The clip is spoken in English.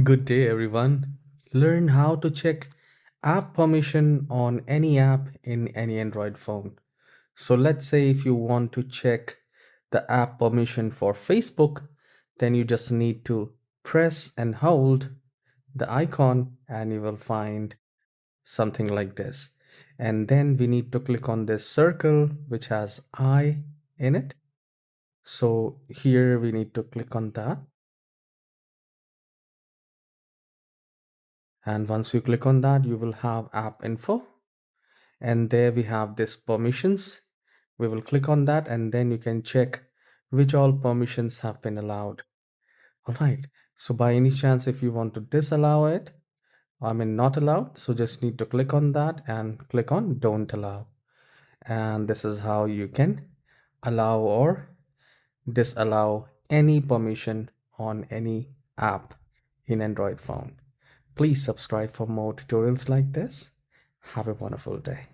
Good day, everyone. Learn how to check app permission on any app in any Android phone. So, let's say if you want to check the app permission for Facebook, then you just need to press and hold the icon, and you will find something like this. And then we need to click on this circle which has I in it. So, here we need to click on that. And once you click on that, you will have app info, and there we have this permissions. We will click on that, and then you can check which all permissions have been allowed. All right, so by any chance if you want to disallow it, I mean not allowed, so just need to click on that and click on don't allow. And this is how you can allow or disallow any permission on any app in Android phone. Please subscribe for more tutorials like this. Have a wonderful day.